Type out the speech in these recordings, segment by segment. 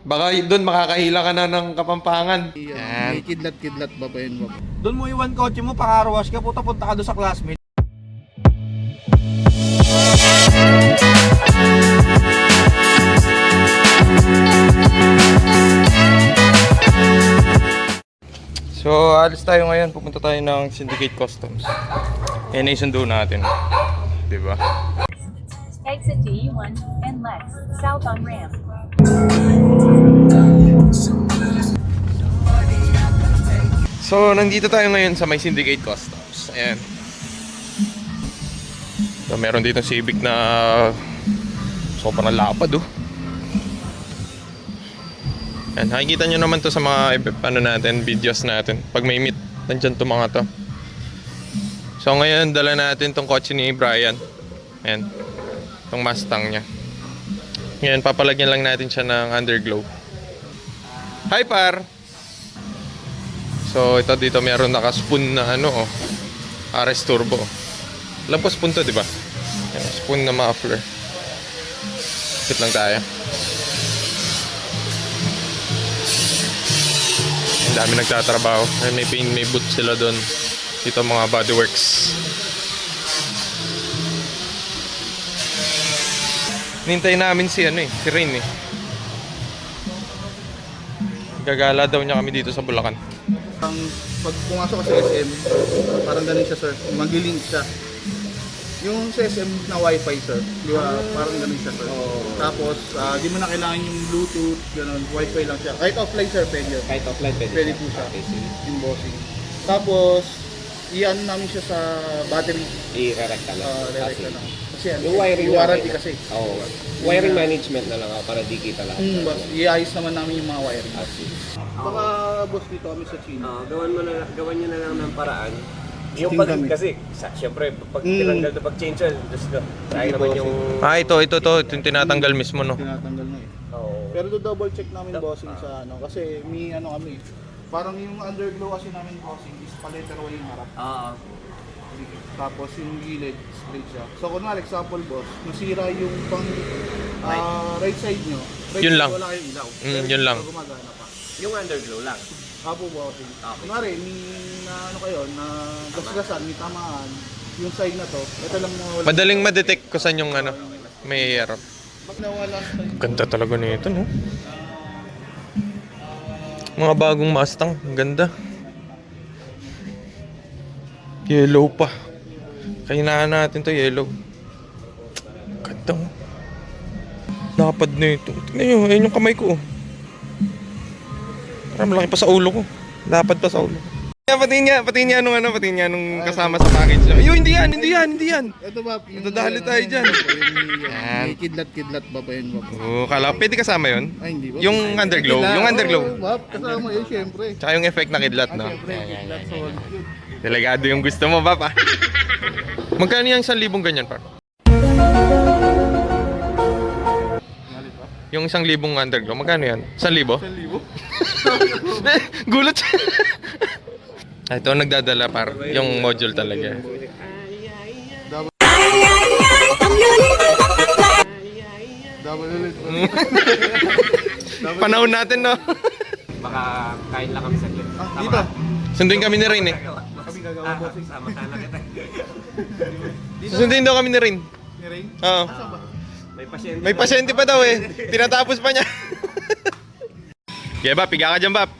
Baka doon makakahila ka na ng Kapampangan. Yan. May kidlat-kidlat ba pa yun ba? Doon mo iwan kotse mo, pang-arwash ka, punta ka doon sa classmate. So, alis tayo ngayon. Pupunta tayo ng Syndicate Customs. Yan ay sundo natin. Diba? Exit to E1 and left, south on ramp. So, nandito tayo ngayon sa may Syndicate Customs. Ayan. So, meron dito Civic na sobrang lapad, oh. Ayan, nakikita nyo naman to sa mga videos natin. Pag may meet, nandyan to mga to. So, ngayon, dala natin tong kotse ni Brian. Ayan. Tong Mustang niya. Ngayon, papalagyan lang natin siya ng underglow. Hi, par! So, ito dito meron naka-spoon na RS Turbo. Alam ko spoon to, di ba? Yan, spoon na muffler. Sit lang tayo. Ang dami nagtatrabaho. May paint, may boot sila doon. Dito mga bodyworks. Nintay namin si Rain eh. Gagala daw niya kami dito sa Bulacan. Pag pumasok ka sa SM, parang ganun siya sir, mag-link siya. Yung sa SM na wifi sir, di ba? Parang ganun siya sir. Tapos, di mo na kailangan yung Bluetooth, ganun, wifi lang siya. Kahit offline sir, pwede yun. Kahit offline, Pwede po siya, yung bossing. Tapos, iyan namin siya sa battery. I-recta lang. Direct lang. Kasi yan, Yung wiring yung warranty na- kasi. Oo. Wiring management na lang ako para di kita lang. Boss, iayos naman namin yung mga wiring. Asi. Baka boss dito kami sa China. Gawan nyo na lang ng paraan. Yung Sting pag, kami. kasi, syempre, pag tinanggal to, pag change yun, just go. Try naman yung... Ito yung tinatanggal mismo, no? Tinatanggal na eh. Oo. Pero double check namin bossing sa kasi may kami. Parang yung underglow kasi namin bossing is paletter Y yung harap. Oo. Tapos yung gilid straight siya. So kunwari example boss, nasira yung pang right side nyo. Right Yun side lang. wala kayong ilaw. Yun lang. Gumagana pa. Yung underglow lang. Apo bossing. Kunwari may kayo na gasgasan, may tamaan. Yung side na to, ito lang mo. Madaling ma-detect ko saan yung may harap. Pag nawala sa Ganda talaga nito, no? Mga bagong Mustang, ang ganda. Yellow pa. Kailangan natin to yellow. Ganda, oh. Lapad na ito. Tignan nyo, ayun yung kamay ko, oh. Parang malaki pa sa ulo ko. Lapad pa sa ulo ko. Patingin niya nung kasama sa package. Ayun, hindi yan. ito ba? Yung, Nadadali tayo dyan. May kidlat-kidlat ba pa yun ba? Oo, kala pwede kasama yun. Ay, hindi ba? Yung underglow, yung underglow. Oo, map, kasama yun, syempre. Tsaka yung effect na kidlat, no? Syempre, kidlat solid. Delegado yung gusto mo, Papa. Magkano yung 1,000 ganyan, par? Yung 1,000 underglow, magkano yan? 1,000? 1,000? Gulat siya. Ito, nagdadala, par. Yung module talaga. Double ulit. Panahon natin, no? Baka kain lang kami saglit. Dito. Sunduin kami ni Rain, eh. Kami gagawa bossing. Sama sana kita. Sunduin daw kami ni Rain. Ni Rain? Oo. Saan ba? May pasyente. May pasyente pa daw, eh. Tinatapos pa niya. Okay, Bap, piga ka dyan, Bap.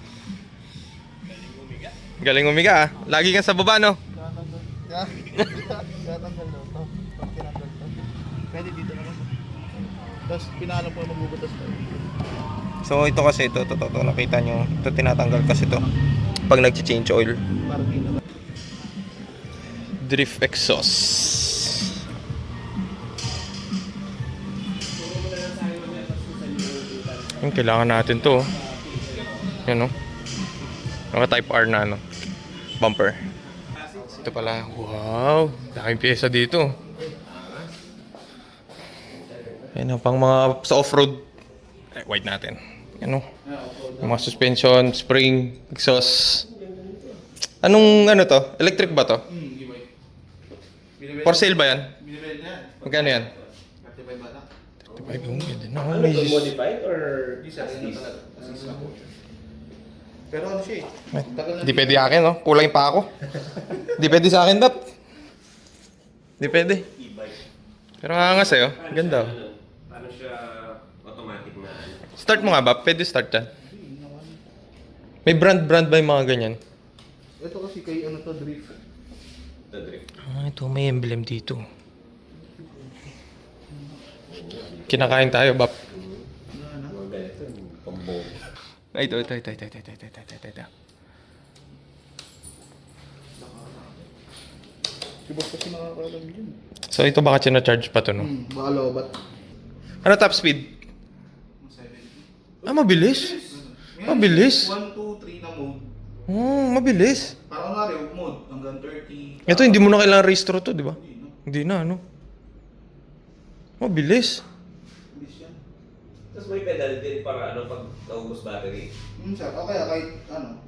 Galing umiga, ah. Lagi kang sa baba, no? Tinatanggal daw to. Pag tinanggal to. Pwede dito naman. Tapos pinalam po magbubutas to. So, ito kasi, ito, nakita nyo. Ito, tinatanggal kasi to pag nag-change oil. Para dito. Drift exhaust. Yung kailangan natin to. Yan, no? Naka type R na, no? Bumper. Ito pala. Wow! Laking pyesa dito. Yan, pang mga sa off-road. White natin. Yan, no? Yung mga suspension, spring, exhaust. Anong to? Electric ba to? For sale ba yan? Magkano yan? 35 ba na? 45 yung ganda na. Ano ito, modified or Hindi sir, yun na talaga. Assist na po siya. Pero ano siya eh. Tagal na Di pwede akin, no? Kulang pa ako. Di pwede sa akin, Dap. Di pwede. e-bike? Pero nga sa'yo. Ganda. Oh. Paano siya automatic na ano? Start mo nga ba? Pwede start yan. May brand ba yung mga ganyan? Ito kasi kay ano to, drift. The drift. Ah, ito may emblem dito. Kinakain tayo, Bap. Mga ganito, pambo. Ay, ito. Si boss kasi nakakalam dyan. So, ito baka charge pa to, no? Baka lobat. Ano top speed? 70. Ah, mabilis. Mabilis. 1, 2, 3 na mode. Oh, mabilis. Parang nga rin, mode hanggang 30. Ito, hindi mo na kailangan restore to, di ba? Hindi, no? Hindi na, ano? Mabilis. Bilis yan. Tapos may pedal din para ano pag naubos battery. Sir, o kaya kahit ano,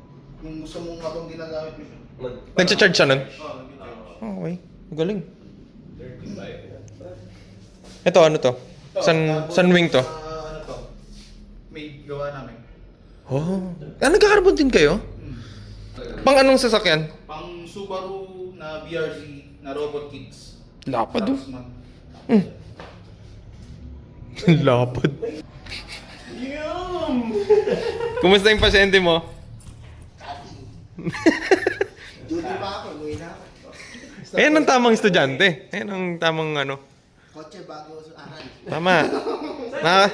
yung gusto mong habang ginagamit mo siya. Nagcha-charge siya nun? Oo, nag-charge. Okay. Galing. 35. Ito, ano to? San wing to? Ano to? May gawa namin. Oh. Ah, nagkakarbon din kayo? Pang anong sasakyan? Pang Subaru na BRZ na robot kits. Lapad oh. Tapos mag- Lapad. Kumusta yung pasyente mo? Duty pa ako, umuwi na ako. Ayan ang tamang estudyante. Ayan ang tamang ano. Kotse bago sa aral. Tama. Na,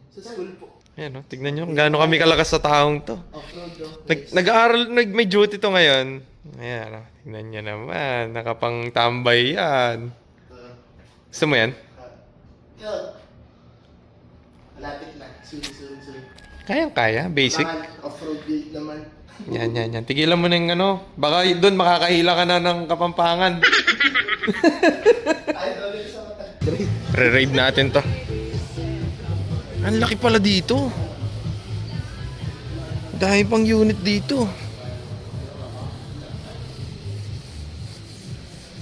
Sa school po. ayan o, tignan nyo kung gaano kami kalakas sa taong to. Off-road daw. Nag-aaral, may duty to ngayon. Ayan o, tignan nyo naman. Nakapang tambay yan. Gusto mo yan? Yun. Malapit na. Soon. Kaya, basic. Baka off-road build naman. Yan. Tigilan mo na yung ano. Baka doon makakahila ka na ng Kapampangan. Ay, doon sa mata. Re-raid natin to. Ang laki pala dito. Dahil pang unit dito.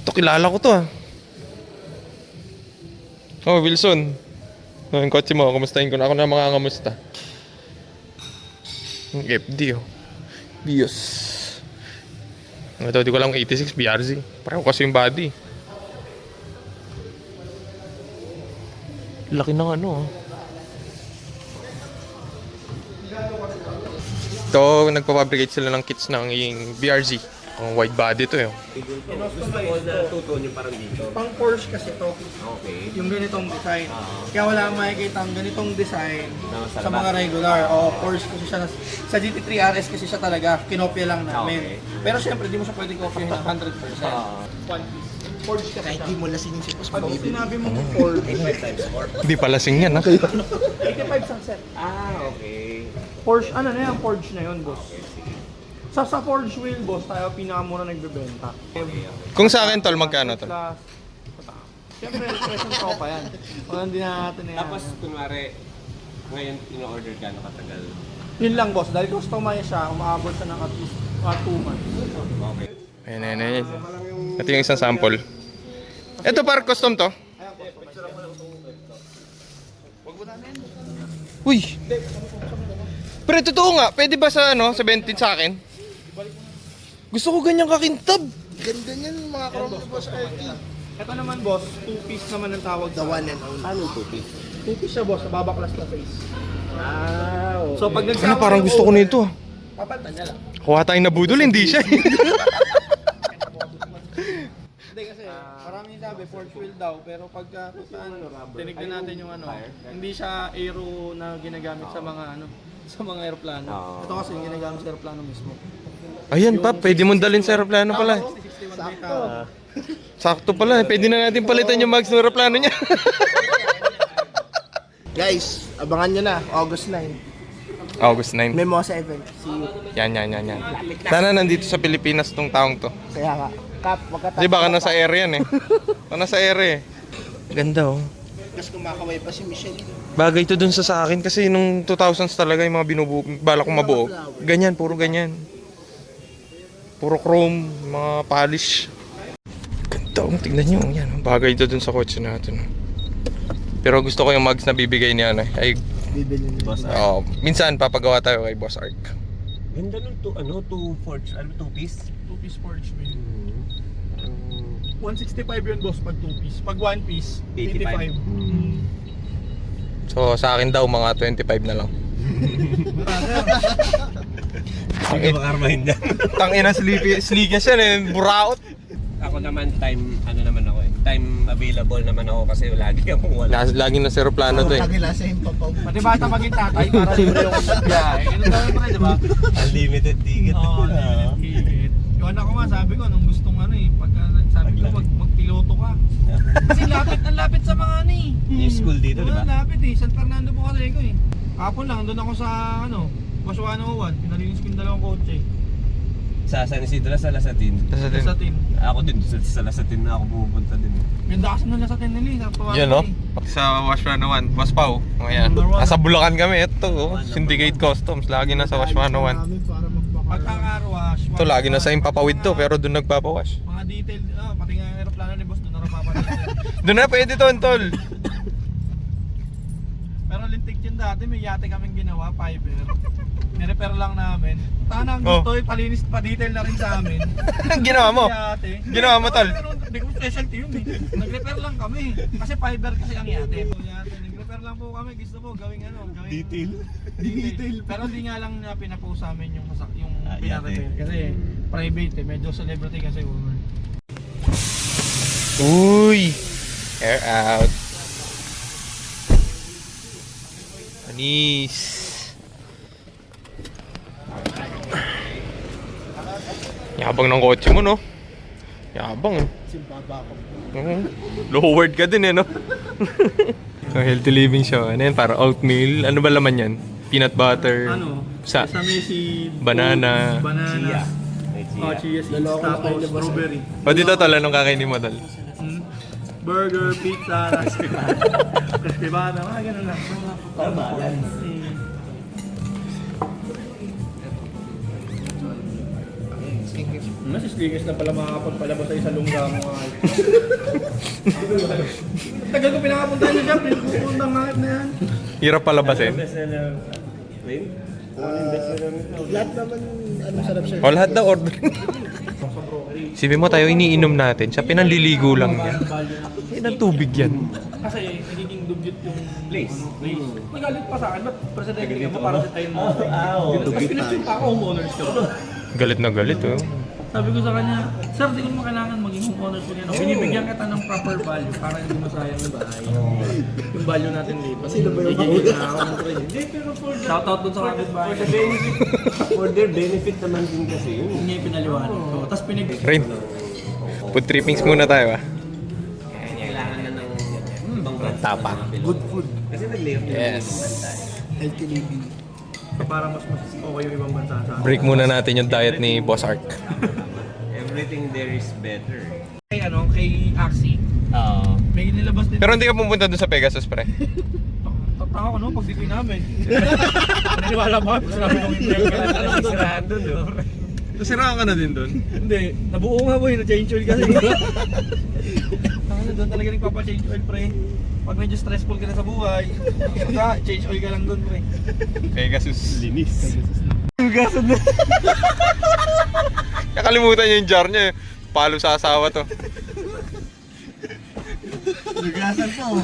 Ito, kilala ko to ah. Oh, Wilson. Oh, yung kotse mo, kumustahin ko na. Ako na mga kamusta. Yung FD oh. Bios. Ito, di ko lang 86 BRZ. Pareho kasi yung body. Laki ng ano ah. Ito, nagpapabricate sila ng kits ng BRZ. Ang wide body to yun. Gusto ko na tuto nyo parang dito. Pang Porsche kasi to, Okay. yung ganitong design. Kaya wala kang makikita ang ganitong design sa sa mga regular. O Porsche kasi siya, sa GT3 RS kasi siya talaga, kinopya lang namin. Pero syempre, di mo siya pwedeng kopyahin ng 100%. One piece. Porsche kasi Kahit siya. di mo lasing si boss, Pag bumibili. sinabi mong Porsche, 5 times more? Di pala sing yan ha. 85 sunset. Okay. Porsche, ano na yan, Porsche na yun, boss. Sa Porsche wheel, boss, tayo pinakamura nagbebenta. Kung sa akin tol, magkano tol? Plus, siyempre, present ko pa yan. Kung hindi na natin na yan. Tapos kunwari, ngayon in-order ka, ano katagal? Yun lang, boss. Dahil customize siya, umaabot siya ng at least 2 months. Okay. Ayan. Ito yung isang sample. Ito para custom to. Uy! Pero totoo nga, pwede ba sa ano, 17 sa akin? Gusto ko ganyang kakintab. Ganda niyan mga chrome ni boss RT. Ito naman, boss, 2-piece naman ang tawag The one and only. Paano 2-piece? 2-piece siya, boss, babaklas na face. Ah, okay. So, pag Ano, nagsama parang yung gusto ko over, nito. papalitan niya lang. Kuha tayong nabudol, hindi siya. Hindi kasi, maraming sabi, Porsche wheel daw, pero pagka saan, tinignan natin yung ano, hindi siya aero na ginagamit sa mga ano, sa mga aeroplano. Ito kasi yung ginagamit sa aeroplano mismo. Ayan pa, pwede mong dalhin sa aeroplano pala. 61 Sakto pala, pwede na natin palitan yung mags ng aeroplano niya. Guys, abangan nyo na. August 9. August 9. Mimosa event. See you. Yan. Sana nandito sa Pilipinas tong taong to. Kaya nga. Kap, magkatapos. Di baka nasa area yan eh. Baka nasa area eh. Ganda oh. Tapos kumakaway pa si Michelle. Bagay to dun sa akin kasi nung 2000s talaga yung mga binubuo, bala kong mabuo. Ganyan, puro ganyan. Puro chrome, mga polish. Ganda oh, tignan nyo. Yan, bagay to dun sa kotse natin. Pero gusto ko yung mugs na bibigay niya ano. Ay, Bibili nila. minsan papagawa tayo kay Boss Ark. Ganda nun, two forge, two piece. 2-piece forge wheel. 165 yun boss pag 2-piece. Pag 1 piece, 85. So sa akin daw mga 25 na lang. Sige ba karmahin dyan? Tangina sleegas yan eh, buraot. Ako naman time available naman ako kasi lagi akong wala. Lagi na sa aeroplano to eh. Nagilasa yung papaw. Pati bata maging tatay para libre yung biyahe. Ganun tayo pre, di ba? Unlimited ticket. Oo, unlimited ticket. Yun ako nga, sabi ko, nung gustong ano eh, pagka sabi ko, magpiloto ka. Kasi ang lapit sa mga ano eh. Yung school dito, di ba? Lapit eh, San Fernando po kasi ko eh. Kapon lang, doon ako sa ano, Wash 101, pinalinis ko yung dalawang kotse. Sa San Isidro, sa Lasatin. Sa tin. Ako din, sa Lasatin na ako pupunta din. Ganda kasi nung nasa tin nila, sa tuwa. Yan no? Sa Wash 101, Boss Pao. Ayan. Nasa Bulacan kami. Ito oh, Syndicate Customs. Lagi na sa Wash 101. Namin para magpaka. Pagka-carwash. Ito lagi na sa impapawid to pero doon nagpapawash. Mga detail, pati nga yung aeroplano ni boss, doon na napapalitan. Doon na pwede to, tol. Pero lintik yun dati, may yate kaming ginawa, fiber. Nirepair lang namin. Tanang gusto palinis pa detail na rin sa amin. Ginawa mo? Yate. Ginawa mo, tol? Hindi ko specialty yun eh. Nag-repair lang kami. Kasi fiber kasi ang yate. Nag-repair lang po kami. Gusto po gawing Detail. Detail. Pero hindi nga lang na pinapost sa amin yung Yate. pinarepair. Kasi private eh. Medyo celebrity kasi woman. Uy! Air out. Anis. Yabang ng kotse mo, no? Yabang, eh. Simbaba ko. Lowered ka din, eh, no? So, healthy living siya. Ano yan? Para oatmeal. Ano ba laman yan? Peanut butter. Sa Sesame seed. banana. Banana. Oh, chia seeds. Tapos strawberry. O dito, tol. Anong kakainin mo, tol? Burger, pizza, crispy bata, mga ganun lang. Para balance. Mas slickers na pala makakapagpalabas sa isang lungga mo nga. Tagal ko pinakapunta niya dyan, pinupunta ang hangit na yan. Hirap palabasin. Lahat naman, sarap siya. O lahat daw order. Sabi mo tayo iniinom natin. Siya pinanliligo lang niya. Eh, ng tubig yan. Kasi nagiging dugyot yung place. Nagalit pa sa akin, ba't presidente ka mo para sa tayo mo? Tapos pinag-check pa ako, homeowners ka ba? Galit na galit, oh. Sabi ko sa kanya, sir, di ko mo kailangan maging homeowners ko yan. Binibigyan kita ng proper value para hindi masayang na bahay. Yung value natin dito. Sino ba yung Hindi, pero shoutout dun sa kapitbahay. For their benefit naman din kasi yun. Yun yung pinaliwanag ko. Tapos Rain. Food trippings muna tayo, ah. Kailangan na ng ibang brand. Tapa. Good food. Kasi nag-layoff na Yes. Healthy living. para mas okay yung ibang bansa sa atin. Break muna natin yung diet ni Boss Ark. Everything there is better. Kay kay Axie, may nilabas din. Pero hindi ka pumunta doon sa Pegasus, pre. Tanga ko no, pag dito'y namin. Naniwala mo, sinabi kong hindi. Sirahan doon, no? Nasiraan ka na din doon? Hindi, nabuo nga boy, na-change oil kasi. Tanga doon talaga nagpapa-change oil, pre. Pag medyo stressful ka na sa buhay, change oil ka lang doon, pre. Pegasus. Linis. Hugasan na. Nakalimutan niya yung jar niya. Palo sa asawa to. Hugasan po.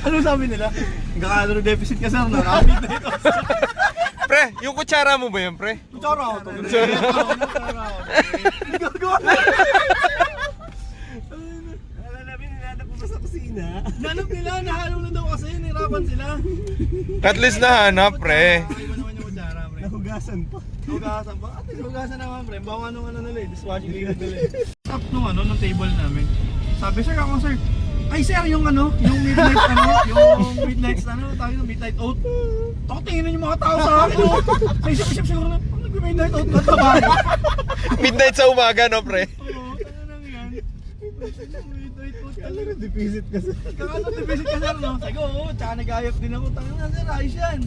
Ano sabi nila? Nagkakalo deficit ka sir, nakamit na ito. Pre, yung kutsara mo ba yun, pre? Kutsara ako. Gagawa na. Wala namin nilalap mo sa kusina. Nanap nila, nahalo na daw kasi, nirapan sila. At least nahanap, pre. Iba naman yung kutsara, pre. Nahugasan pa. Hugasan ba? At least hugasan naman, pre. Bawa nung ano nila eh, dishwashing liquid nila eh. Top nung nung table namin. Sabi, sir, ako sir. Ay sir, yung yung midnight yung midnight tawag yung midnight oat. Tingnan yung mga tao sa akin. Sa isip-isip siguro na, nag-midnight oat na tabayo. Midnight sa umaga, no, pre? Oo, tanga lang yan. Midnight oat. Talaga deficit kasi. Kakano deficit ka sir, no? Sabi ko, oo, tsaka nag-ayap din ako. Tanga na sir, ayos yan.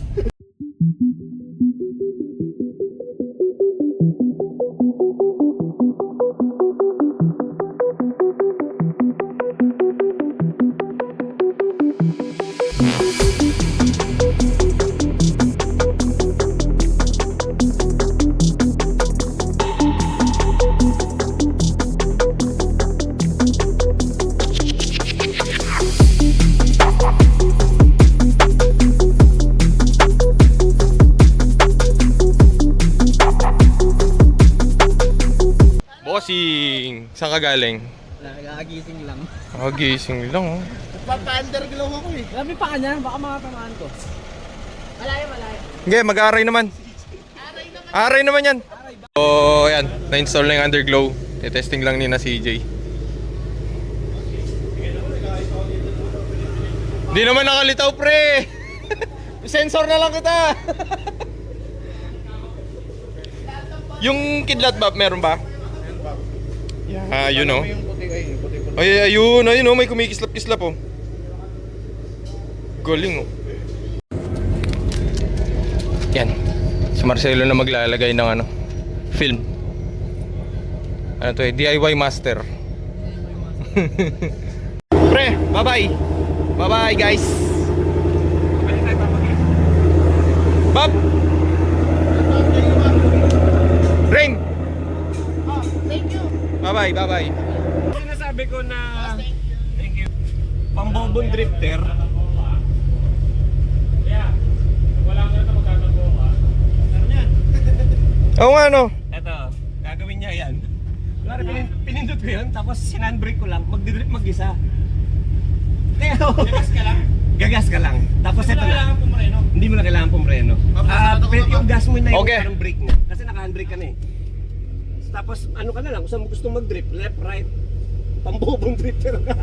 Bossing! Saan ka galing? Nagagising lang. Oh, gising lang oh. Papa-underglow ako eh. Labi pa ka niyan, baka makatamaan ko. Malayo. Hindi, mag-aaray naman. Aray naman yan. So, ayan. Na-install na yung underglow. I-testing lang ni na CJ. Hindi naman nakalitaw, pre! Sensor na lang kita! Yung kidlat ba, meron ba? Yeah, yun oh. Yung puti ay, yung puti-puti. Ay, ayun oh, may kumikislap-kislap oh. Galing oh. Yan. Si Marcelo na maglalagay ng ano, film. Ano to eh, DIY master. Pre, bye-bye. Bye-bye guys. Bob. Rain. Thank you. Bye-bye, bye-bye. Sinasabi ko na thank you. Pambobong drifter. Oo nga no. Eto, gagawin niya yan. Kunwari pinindot ko yun, tapos sinandbrake ko lang, magdidrip mag-isa. Kaya gagas ka lang? Gagas ka lang. Tapos ito na. Hindi mo na kailangan pumreno. Yung gas mo na yung Okay. parang brake niya. Kasi naka-handbrake ka na eh. Tapos ano ka na lang, kung saan mo gusto mag-drip, left, right. Pambobong drifter ka.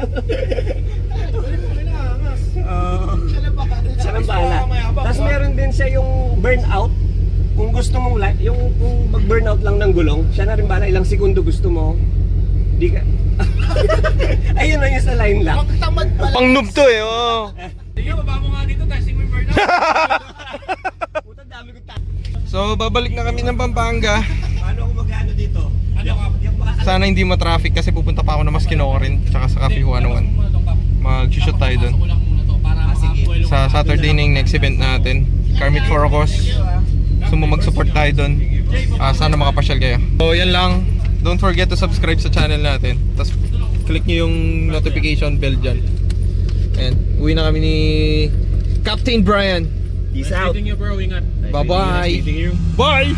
Siya lang bahala. Tapos meron din siya yung burnout. Kung gusto mong yung kung mag-burnout lang ng gulong, siya na rin bahala ilang segundo gusto mo. Di ka. Ayun lang yung sa line lock. Pang noob to eh, oh. Sige, baba mo nga dito, testing mo yung burnout. Puta, dami ko So, babalik na kami ng Pampanga. Paano ako mag-ano dito? Sana hindi ma-traffic kasi pupunta pa ako na Maskinoka rin, tsaka sa Cafe 101. Mag-shoot tayo doon. Sa Saturday na yung next event natin. Kermit Forocos. Gusto mo mag-support tayo doon. Sana makapasyal kayo. So, yan lang. Don't forget to subscribe sa channel natin. Tapos, click nyo yung notification bell dyan. And, uwi na kami ni Captain Brian. Peace out. Bye-bye. Bye!